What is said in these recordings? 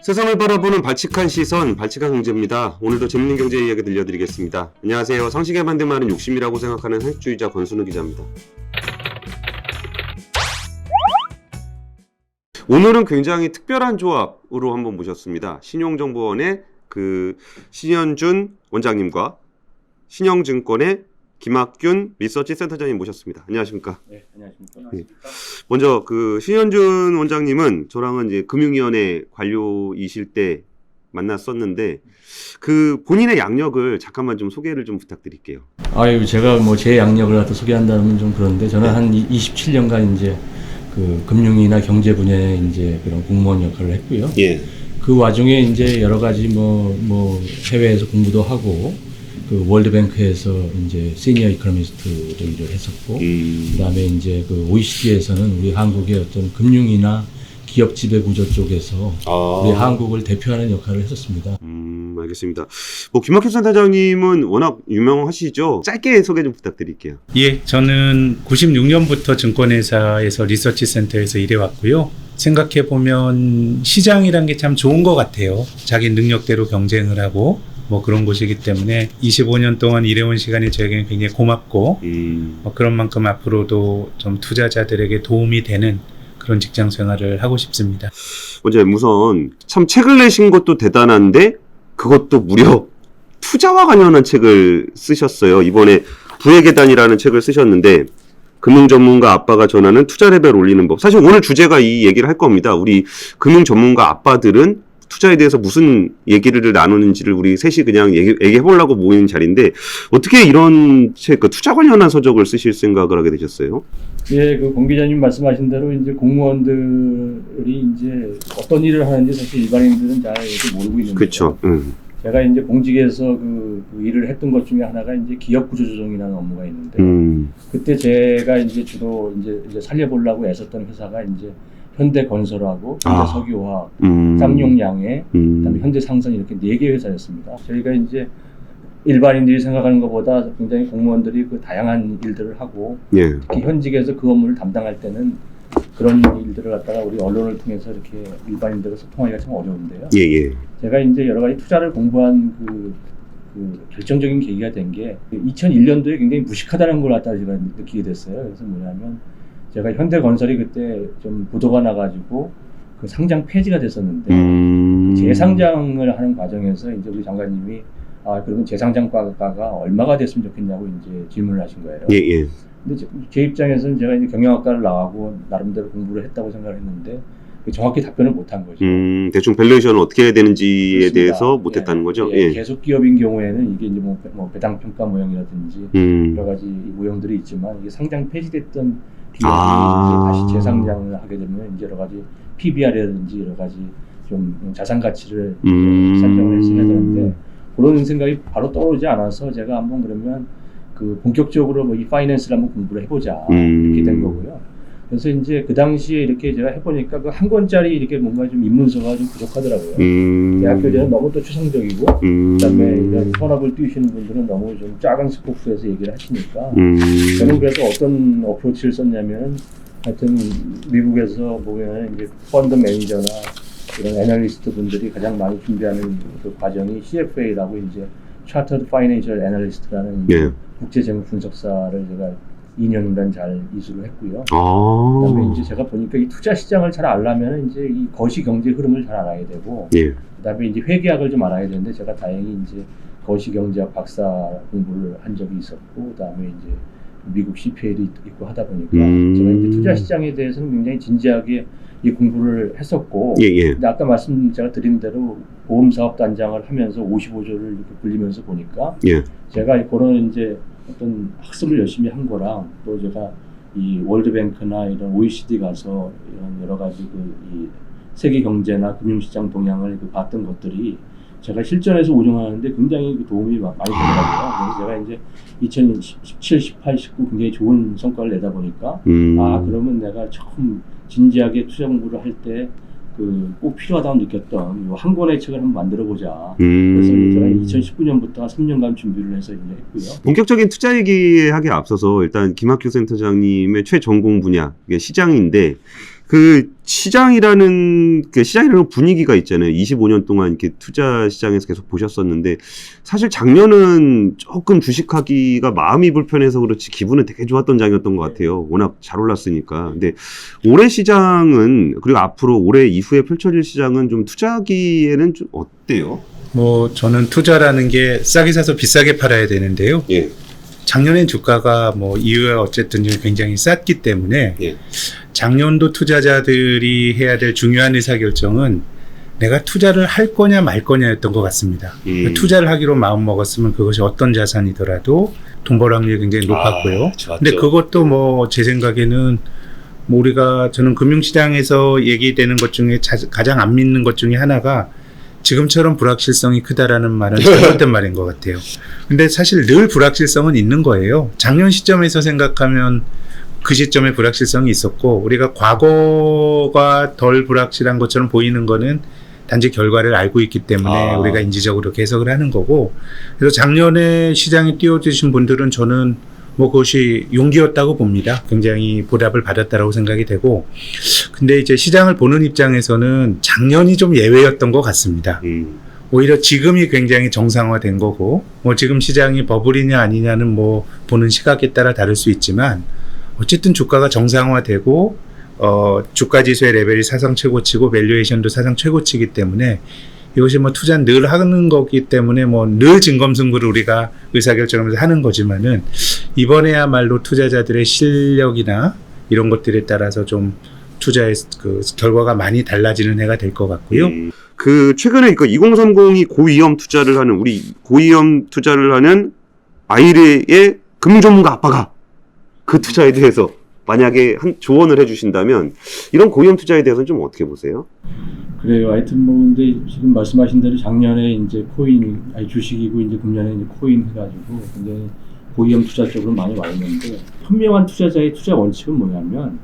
세상을 바라보는 발칙한 시선, 발칙한 경제입니다. 오늘도 재밌는 경제 이야기 들려드리겠습니다. 안녕하세요. 상식에 반대말은 욕심이라고 생각하는 한식주의자 권순우 기자입니다. 오늘은 굉장히 특별한 조합으로 한번 모셨습니다. 신용정보원의 신현준 원장님과 신영증권의 김학균 리서치 센터장님 모셨습니다. 안녕하십니까? 네, 안녕하십니까? 네. 먼저 신현준 원장님은 저랑은 이제 금융위원회 관료이실 때 만났었는데 본인의 양력을 잠깐만 좀 소개를 좀 부탁드릴게요. 아유, 제가 제 양력을 갖다 소개한다면 좀 그런데 저는 한 27년간 이제 금융이나 경제 분야에 이제 그런 공무원 역할을 했고요. 예. 그 와중에 이제 여러 가지 해외에서 공부도 하고 월드뱅크에서 이제 시니어 이코노미스트로 일을 했었고, 그다음에 이제 OECD에서는 우리 한국의 어떤 금융이나 기업 지배 구조 쪽에서 우리 한국을 대표하는 역할을 했었습니다. 알겠습니다. 김학균 센터장님은 워낙 유명하시죠? 짧게 소개 좀 부탁드릴게요. 예, 저는 96년부터 증권회사에서 리서치 센터에서 일해왔고요. 생각해보면 시장이란 게 참 좋은 것 같아요. 자기 능력대로 경쟁을 하고 그런 곳이기 때문에 25년 동안 일해온 시간이 저에게는 굉장히 고맙고 그런 만큼 앞으로도 좀 투자자들에게 도움이 되는 그런 직장 생활을 하고 싶습니다. 먼저 우선 참 책을 내신 것도 대단한데 그것도 무려 투자와 관련한 책을 쓰셨어요. 이번에 부의 계단이라는 책을 쓰셨는데 금융 전문가 아빠가 전하는 투자 레벨 올리는 법. 사실 오늘 주제가 이 얘기를 할 겁니다. 우리 금융 전문가 아빠들은 투자에 대해서 무슨 얘기를 나누는지를 우리 셋이 그냥 얘기해 보려고 모인 자리인데 어떻게 이런 책, 투자 관련한 서적을 쓰실 생각을 하게 되셨어요? 예, 공 기자님 말씀하신 대로 이제 공무원들이 이제 어떤 일을 하는지 사실 일반인들은 잘 모르고 있는데. 그렇죠. 제가 이제 공직에서 그 일을 했던 것 중에 하나가 이제 기업 구조 조정이라는 업무가 있는데, 그때 제가 이제 주로 이제 살려보려고 애썼던 회사가 이제 현대건설하고 현대석유화학, 쌍용양해, 그다음에 현대상선 이렇게 4개 회사였습니다. 저희가 이제 일반인들이 생각하는 것보다 굉장히 공무원들이 다양한 일들을 하고, 예. 특히 현직에서 그 업무를 담당할 때는 그런 일들을 갖다가 우리 언론을 통해서 이렇게 일반인들과 소통하기가 참 어려운데요. 예. 제가 이제 여러 가지 투자를 공부한 결정적인 계기가 된 게 2001년도에 굉장히 무식하다는 걸 갖다 제가 느끼게 됐어요. 그래서 뭐냐면 제가 현대건설이 그때 좀 부도가 나가지고 상장 폐지가 됐었는데 재상장을 하는 과정에서 이제 우리 장관님이 그러면 재상장가가 얼마가 됐으면 좋겠냐고 이제 질문을 하신 거예요. 예. 근데 제 입장에서는 제가 이제 경영학과를 나가고 나름대로 공부를 했다고 생각을 했는데 정확히 답변을 못한 거죠. 대충 밸류에이션을 어떻게 해야 되는지에 그렇습니다. 대해서 못했다는 거죠. 예. 계속 기업인 경우에는 이게 이제 배당 평가 모형이라든지 여러 가지 모형들이 있지만 이게 상장 폐지됐던 기업이 이제 다시 재상장을 하게 되면 이제 여러 가지 PBR이라든지 여러 가지 좀 자산 가치를 산정을 해서 해야 되는데 그런 생각이 바로 떠오르지 않아서 제가 한번 그러면 본격적으로 이 파이낸스를 한번 공부를 해보자 이렇게 된 거고요. 그래서 이제 그 당시에 이렇게 제가 해보니까 한 권짜리 이렇게 뭔가 좀 입문서가 좀 부족하더라고요. 대학교들은 너무 또 추상적이고, 그다음에 이런 현업을 뛰시는 분들은 너무 좀 작은 스코프에서 얘기를 하시니까, 저는 그래서 어떤 어프로치를 썼냐면, 하여튼 미국에서 보면 이제 펀드 매니저나 이런 애널리스트 분들이 가장 많이 준비하는 그 과정이 CFA라고 이제 Chartered Financial Analyst라는 국제 재무 분석사를 제가 2년간 잘 이수를 했고요. 그다음에 이제 제가 보니까 이 투자 시장을 잘 알려면 이제 이 거시 경제 흐름을 잘 알아야 되고, 그다음에 이제 회계학을 좀 알아야 되는데 제가 다행히 이제 거시 경제학 박사 공부를 한 적이 있었고, 그다음에 이제 미국 CPA도 있고 하다 보니까 제가 이제 투자 시장에 대해서는 굉장히 진지하게 이 공부를 했었고, 근데 아까 제가 드린 대로 보험사업단장을 하면서 55조를 이렇게 굴리면서 보니까 제가 그런 이제 어떤 학습을 열심히 한 거랑 또 제가 이 월드뱅크나 이런 OECD 가서 이런 여러 가지 이 세계 경제나 금융시장 동향을 봤던 것들이 제가 실전에서 운영하는데 굉장히 도움이 많이 되더라고요. 그래서 제가 이제 2017, 18, 19 굉장히 좋은 성과를 내다 보니까 그러면 내가 처음 진지하게 투자 공부를 할 때 꼭 필요하다고 느꼈던 한 권의 책을 한번 만들어보자. 그래서 제가 2019년부터 3년간 준비를 해서 이제 했고요. 본격적인 투자 얘기하기에 앞서서 일단 김학균 센터장님의 최전공 분야, 이게 시장인데 그 시장이라는 분위기가 있잖아요. 25년 동안 이렇게 투자 시장에서 계속 보셨었는데 사실 작년은 조금 주식하기가 마음이 불편해서 그렇지 기분은 되게 좋았던 장이었던 것 같아요. 워낙 잘 올랐으니까. 근데 올해 시장은 그리고 앞으로 올해 이후에 펼쳐질 시장은 좀 투자하기에는 좀 어때요? 뭐 저는 투자라는 게 싸게 사서 비싸게 팔아야 되는데요. 예. 작년엔 주가가 뭐 이후에 어쨌든 굉장히 쌌기 때문에 예. 작년도 투자자들이 해야 될 중요한 의사결정은 내가 투자를 할 거냐 말 거냐였던 것 같습니다. 투자를 하기로 마음 먹었으면 그것이 어떤 자산이더라도 돈 벌 확률이 굉장히 높았고요. 근데 그것도 뭐 제 생각에는 뭐 저는 금융시장에서 얘기되는 것 중에 가장 안 믿는 것 중에 하나가 지금처럼 불확실성이 크다라는 말은 잘못된 말인 것 같아요. 근데 사실 늘 불확실성은 있는 거예요. 작년 시점에서 생각하면 그 시점에 불확실성이 있었고 우리가 과거가 덜 불확실한 것처럼 보이는 거는 단지 결과를 알고 있기 때문에 우리가 인지적으로 해석을 하는 거고 그래서 작년에 시장에 뛰어드신 분들은 저는 뭐 그것이 용기였다고 봅니다. 굉장히 보답을 받았다라고 생각이 되고 근데 이제 시장을 보는 입장에서는 작년이 좀 예외였던 것 같습니다. 오히려 지금이 굉장히 정상화된 거고 뭐 지금 시장이 버블이냐 아니냐는 뭐 보는 시각에 따라 다를 수 있지만 어쨌든 주가가 정상화되고 주가 지수의 레벨이 사상 최고치고 밸류에이션도 사상 최고치이기 때문에 이것이 뭐 투자는 늘 하는 거기 때문에 뭐 늘 진검승부를 우리가 의사결정하면서 하는 거지만은 이번에야말로 투자자들의 실력이나 이런 것들에 따라서 좀 투자의 그 결과가 많이 달라지는 해가 될 것 같고요. 그 최근에 그 2030이 고위험 투자를 하는 아이르의 금융 전문가 아빠가 그 투자에 대해서 만약에 조언을 해주신다면 이런 고위험 투자에 대해서는 좀 어떻게 보세요? 그래요. 하여튼 뭐 근데 지금 말씀하신 대로 작년에 이제 주식이고 이제 금년에 이제 코인 해가지고 굉장히 고위험 투자 쪽으로 많이 와 있는데 현명한 투자자의 투자 원칙은 뭐냐면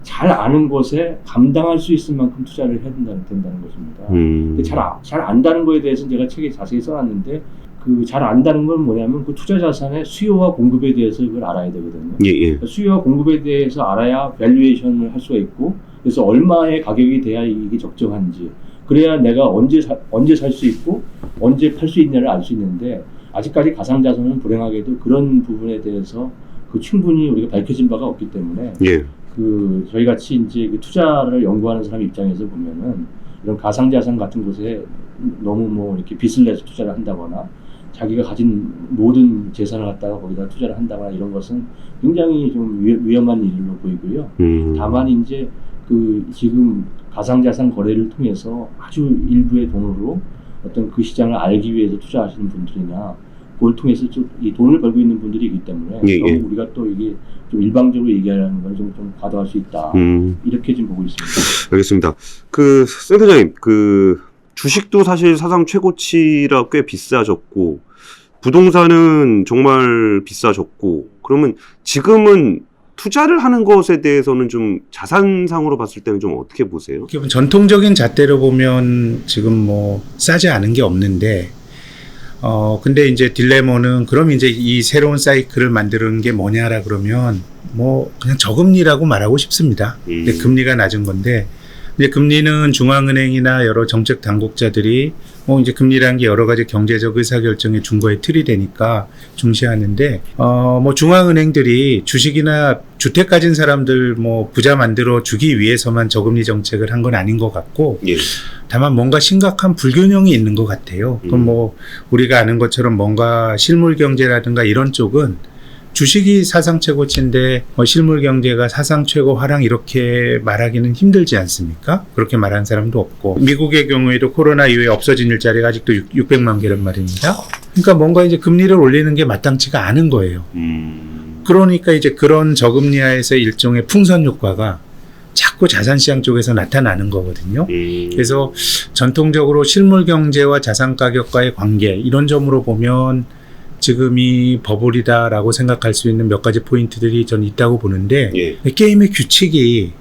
잘 아는 것에 감당할 수 있을 만큼 투자를 해야 된다는 것입니다. 근데 잘 안다는 거에 대해서는 제가 책에 자세히 써놨는데 그 잘 안다는 건 뭐냐면 그 투자 자산의 수요와 공급에 대해서 그걸 알아야 되거든요. 예. 수요와 공급에 대해서 알아야 밸류에이션을 할 수가 있고 그래서 얼마의 가격이 돼야 이게 적정한지 그래야 내가 언제 살 수 있고 언제 팔 수 있냐를 알 수 있는데 아직까지 가상자산은 불행하게도 그런 부분에 대해서 그 충분히 우리가 밝혀진 바가 없기 때문에 예. 그 저희 같이 이제 그 투자를 연구하는 사람 입장에서 보면은 이런 가상자산 같은 곳에 너무 뭐 이렇게 빚을 내서 투자를 한다거나 자기가 가진 모든 재산을 갖다가 거기다 투자를 한다거나 이런 것은 굉장히 좀 위험한 일로 보이고요. 다만 이제 그 지금 가상자산 거래를 통해서 아주 일부의 돈으로 어떤 그 시장을 알기 위해서 투자하시는 분들이나 그걸 통해서 이 돈을 벌고 있는 분들이 있기 때문에 너무 우리가 또 이게 좀 일방적으로 얘기하는 건 좀 과도할 수 있다. 이렇게 좀 보고 있습니다. 알겠습니다. 그 센터장님, 그 주식도 사실 사상 최고치라 꽤 비싸졌고 부동산은 정말 비싸졌고 그러면 지금은 투자를 하는 것에 대해서는 좀 자산상으로 봤을 때는 좀 어떻게 보세요? 전통적인 잣대로 보면 지금 뭐 싸지 않은 게 없는데 근데 이제 딜레마는 그럼 이제 이 새로운 사이클을 만드는 게 뭐냐라 그러면 뭐 그냥 저금리라고 말하고 싶습니다. 근데 금리가 낮은 건데 이제 금리는 중앙은행이나 여러 정책 당국자들이 뭐 이제 금리라는 게 여러 가지 경제적 의사결정의 준거의 틀이 되니까 중시하는데 뭐 중앙은행들이 주식이나 주택 가진 사람들 뭐 부자 만들어 주기 위해서만 저금리 정책을 한 건 아닌 것 같고 예. 다만 뭔가 심각한 불균형이 있는 것 같아요. 그럼 뭐 우리가 아는 것처럼 뭔가 실물 경제라든가 이런 쪽은 주식이 사상 최고치인데 실물 경제가 사상 최고 하락 이렇게 말하기는 힘들지 않습니까? 그렇게 말하는 사람도 없고 미국의 경우에도 코로나 이후에 없어진 일자리가 아직도 600만 개란 말입니다. 그러니까 뭔가 이제 금리를 올리는 게 마땅치가 않은 거예요. 그러니까 이제 그런 저금리하에서의 일종의 풍선 효과가 자꾸 자산시장 쪽에서 나타나는 거거든요. 그래서 전통적으로 실물 경제와 자산 가격과의 관계 이런 점으로 보면 지금이 버블이다라고 생각할 수 있는 몇 가지 포인트들이 전 있다고 보는데 게임의 규칙이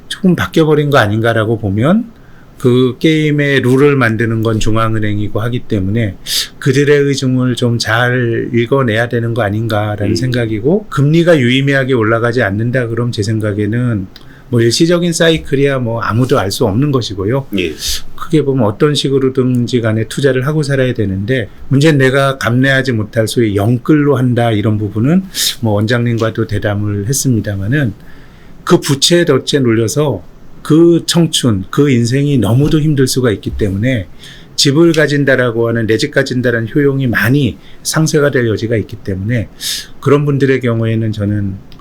조금 바뀌어버린 거 아닌가라고 보면 그 게임의 룰을 만드는 건 중앙은행이고 하기 때문에 그들의 의중을 좀 잘 읽어내야 되는 거 아닌가라는 생각이고 금리가 유의미하게 올라가지 않는다 그럼 제 생각에는 뭐 일시적인 사이클이야 뭐 아무도 알 수 없는 것이고요. 예. 크게 보면 어떤 식으로든지 간에 투자를 하고 살아야 되는데 문제는 내가 감내하지 못할 소위 영끌로 한다 이런 부분은 뭐 원장님과도 대담을 했습니다마는 그 부채에 덫에 눌려서 그 청춘, 그 인생이 너무도 힘들 수가 있기 때문에 집을 가진다라고 하는 내 집 가진다라는 효용이 많이 상쇄가 될 여지가 있기 때문에 그런 분들의 경우에는 저는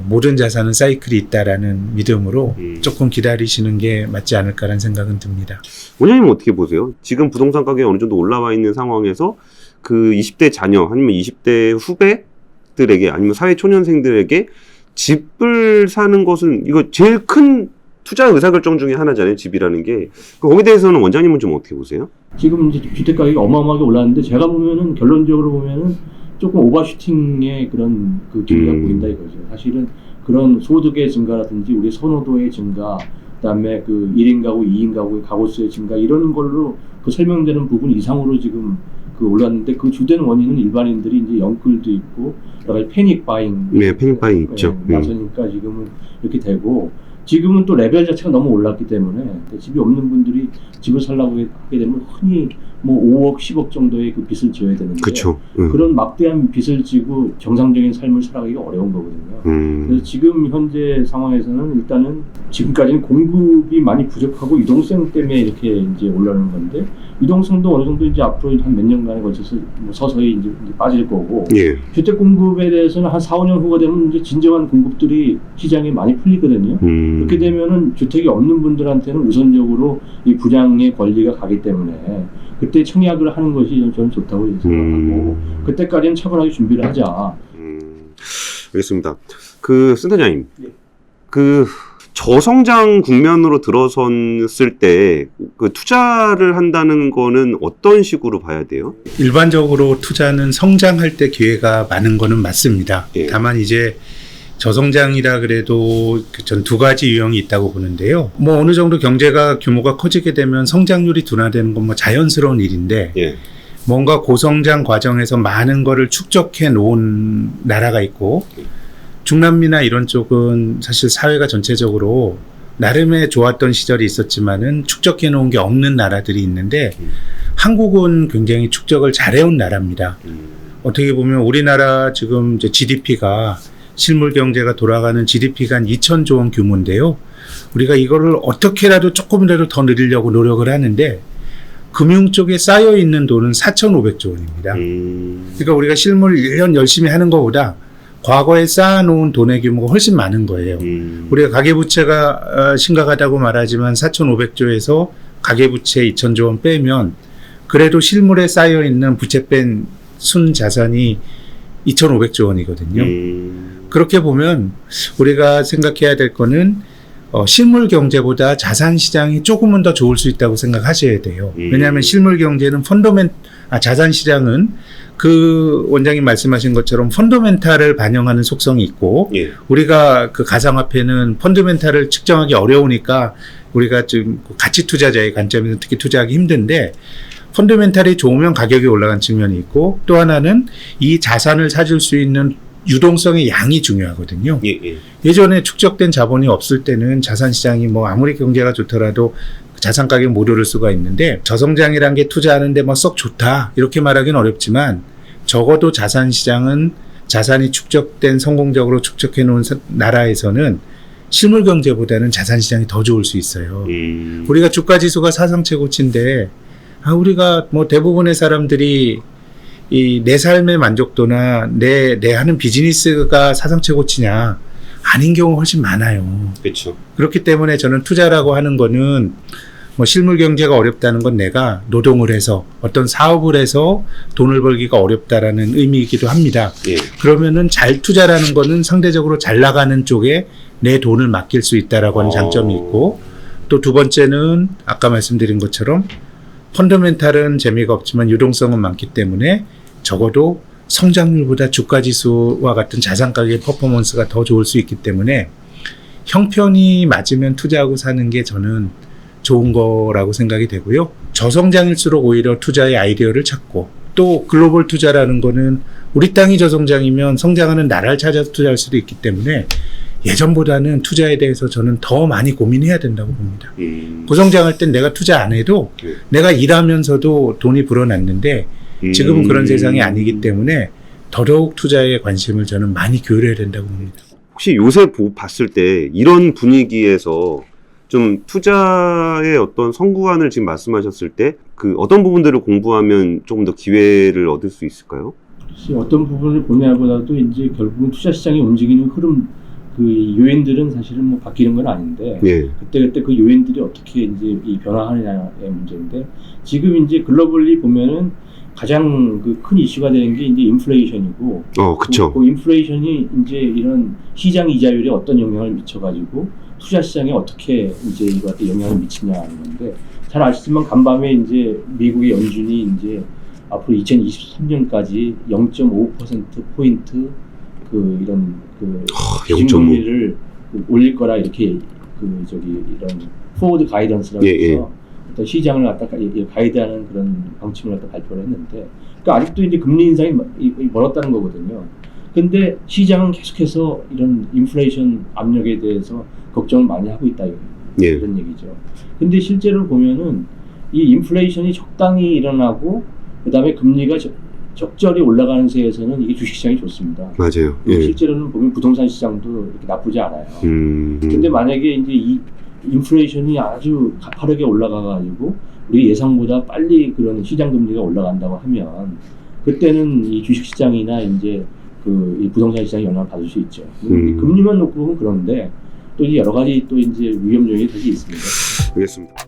모든 자산은 사이클이 있다라는 믿음으로 조금 기다리시는 게 맞지 않을까라는 생각은 듭니다. 원장님은 어떻게 보세요? 지금 부동산 가격이 어느 정도 올라와 있는 상황에서 그 20대 자녀 아니면 20대 후배들에게 아니면 사회초년생들에게 집을 사는 것은 이거 제일 큰 투자 의사결정 중에 하나잖아요. 집이라는 게. 거기에 대해서는 원장님은 좀 어떻게 보세요? 지금 이제 주택 가격이 어마어마하게 올랐는데 제가 보면은 결론적으로 보면은 조금 오버슈팅의 그런 그 기미가 보인다 이거죠. 사실은 그런 소득의 증가라든지 우리 선호도의 증가, 그다음에 그 1인 가구, 2인 가구의 가구수의 증가 이런 걸로 그 설명되는 부분 이상으로 지금 그 올랐는데 그 주된 원인은 일반인들이 이제 영끌도 있고 여러 가지 패닉 바잉, 네, 패닉 바잉 있죠. 나서니까 지금은 이렇게 되고. 지금은 또 레벨 자체가 너무 올랐기 때문에 집이 없는 분들이 집을 살려고 하게 되면 흔히 뭐 5억, 10억 정도의 그 빚을 지어야 되는데 그쵸. 그런 막대한 빚을 지고 정상적인 삶을 살아가기가 어려운 거거든요. 그래서 지금 현재 상황에서는 일단은 지금까지는 공급이 많이 부족하고 유동성 때문에 이렇게 이제 올라오는 건데 유동성도 어느 정도 이제 앞으로 한 몇 년간에 걸쳐서 뭐 서서히 이제 빠질 거고 예. 주택 공급에 대해서는 한 4, 5년 후가 되면 이제 진정한 공급들이 시장에 많이 풀리거든요. 그렇게 되면은 주택이 없는 분들한테는 우선적으로 이 분양의 권리가 가기 때문에 그때 청약을 하는 것이 저는 좋다고 생각하고 그때까지는 차분하게 준비를 하자. 알겠습니다. 그 센터장님, 예. 그 저성장 국면으로 들어섰을 때 그 투자를 한다는 거는 어떤 식으로 봐야 돼요? 일반적으로 투자는 성장할 때 기회가 많은 거는 맞습니다. 예. 다만 이제 저성장이라 그래도 전 두 가지 유형이 있다고 보는데요. 뭐 어느 정도 경제가 규모가 커지게 되면 성장률이 둔화되는 건 뭐 자연스러운 일인데 예. 뭔가 고성장 과정에서 많은 거를 축적해 놓은 나라가 있고 중남미나 이런 쪽은 사실 사회가 전체적으로 나름의 좋았던 시절이 있었지만은 축적해 놓은 게 없는 나라들이 있는데 한국은 굉장히 축적을 잘해온 나라입니다. 어떻게 보면 우리나라 지금 이제 GDP가 실물 경제가 돌아가는 GDP가 한 2,000조 원 규모인데요. 우리가 이거를 어떻게라도 조금이라도 더 늘리려고 노력을 하는데 금융 쪽에 쌓여 있는 돈은 4,500조 원입니다. 그러니까 우리가 실물 1년 열심히 하는 것보다 과거에 쌓아놓은 돈의 규모가 훨씬 많은 거예요. 우리가 가계부채가 심각하다고 말하지만 4,500조에서 가계부채 2,000조 원 빼면 그래도 실물에 쌓여있는 부채 뺀 순자산이 2,500조 원이거든요. 그렇게 보면 우리가 생각해야 될 거는 실물 경제보다 자산 시장이 조금은 더 좋을 수 있다고 생각하셔야 돼요. 왜냐하면 실물 경제는 자산 시장은 그 원장님 말씀하신 것처럼 펀더멘탈을 반영하는 속성이 있고 예. 우리가 그 가상화폐는 펀더멘탈을 측정하기 어려우니까 우리가 지금 가치 투자자의 관점에서 특히 투자하기 힘든데 펀더멘탈이 좋으면 가격이 올라간 측면이 있고 또 하나는 이 자산을 사줄 수 있는 유동성의 양이 중요하거든요. 예. 예전에 축적된 자본이 없을 때는 자산 시장이 뭐 아무리 경제가 좋더라도 자산 가격 못 오를 수가 있는데 저성장이란 게 투자하는데 뭐 썩 좋다 이렇게 말하기는 어렵지만 적어도 자산 시장은 자산이 축적된 성공적으로 축적해 놓은 나라에서는 실물 경제보다는 자산 시장이 더 좋을 수 있어요. 우리가 주가 지수가 사상 최고치인데 우리가 뭐 대부분의 사람들이 이 내 삶의 만족도나 내 하는 비즈니스가 사상 최고치냐 아닌 경우가 훨씬 많아요. 그렇죠. 그렇기 때문에 저는 투자라고 하는 거는 뭐 실물 경제가 어렵다는 건 내가 노동을 해서 어떤 사업을 해서 돈을 벌기가 어렵다라는 의미이기도 합니다. 예. 그러면은 잘 투자라는 거는 상대적으로 잘 나가는 쪽에 내 돈을 맡길 수 있다라고 하는 장점이 있고 또 두 번째는 아까 말씀드린 것처럼 펀더멘탈은 재미가 없지만 유동성은 많기 때문에 적어도 성장률보다 주가지수와 같은 자산 가격의 퍼포먼스가 더 좋을 수 있기 때문에 형편이 맞으면 투자하고 사는 게 저는 좋은 거라고 생각이 되고요. 저성장일수록 오히려 투자의 아이디어를 찾고 또 글로벌 투자라는 거는 우리 땅이 저성장이면 성장하는 나라를 찾아서 투자할 수도 있기 때문에 예전보다는 투자에 대해서 저는 더 많이 고민해야 된다고 봅니다. 고성장할 땐 내가 투자 안 해도 내가 일하면서도 돈이 불어났는데 지금은 그런 세상이 아니기 때문에 더더욱 투자에 관심을 저는 많이 기울여야 된다고 봅니다. 혹시 요새 봤을 때 이런 분위기에서 좀 투자의 어떤 성구안을 지금 말씀하셨을 때 그 어떤 부분들을 공부하면 조금 더 기회를 얻을 수 있을까요? 어떤 부분을 보냐보다도 이제 결국은 투자 시장이 움직이는 흐름, 그 요인들은 사실은 뭐 바뀌는 건 아닌데 예. 그때 그 요인들이 어떻게 이제 이 변화하느냐의 문제인데 지금 이제 글로벌리 보면은 가장 그 큰 이슈가 되는 게 이제 인플레이션이고, 그쵸. 그 인플레이션이 이제 이런 시장 이자율에 어떤 영향을 미쳐가지고 투자 시장에 어떻게 이제 이것한테 영향을 미치냐는 건데 잘 아시지만 간밤에 이제 미국의 연준이 이제 앞으로 2023년까지 0.5% 포인트 그 이런 그 기준금리를 올릴 거라 이렇게 그 저기 이런 포워드 가이던스라고 해서 어떤 시장을 갖다가 가이드하는 그런 방침을 갖다 발표를 했는데, 그러니까 아직도 이제 금리 인상이 멀었다는 거거든요. 근데 시장은 계속해서 이런 인플레이션 압력에 대해서 걱정을 많이 하고 있다 이런 얘기죠. 근데 실제로 보면은 이 인플레이션이 적당히 일어나고 그다음에 금리가 적절히 올라가는 세에서는 이게 주식시장이 좋습니다. 맞아요. 실제로는 보면 부동산 시장도 이렇게 나쁘지 않아요. 근데 만약에 이제 이 인플레이션이 아주 가파르게 올라가가지고 우리 예상보다 빨리 그런 시장 금리가 올라간다고 하면 그때는 이 주식시장이나 이제 그 이 부동산 시장이 영향을 받을 수 있죠. 금리만 놓고 보면 그런데 또 이제 여러 가지 또 이제 위험 요인이 사실 있습니다. 알겠습니다.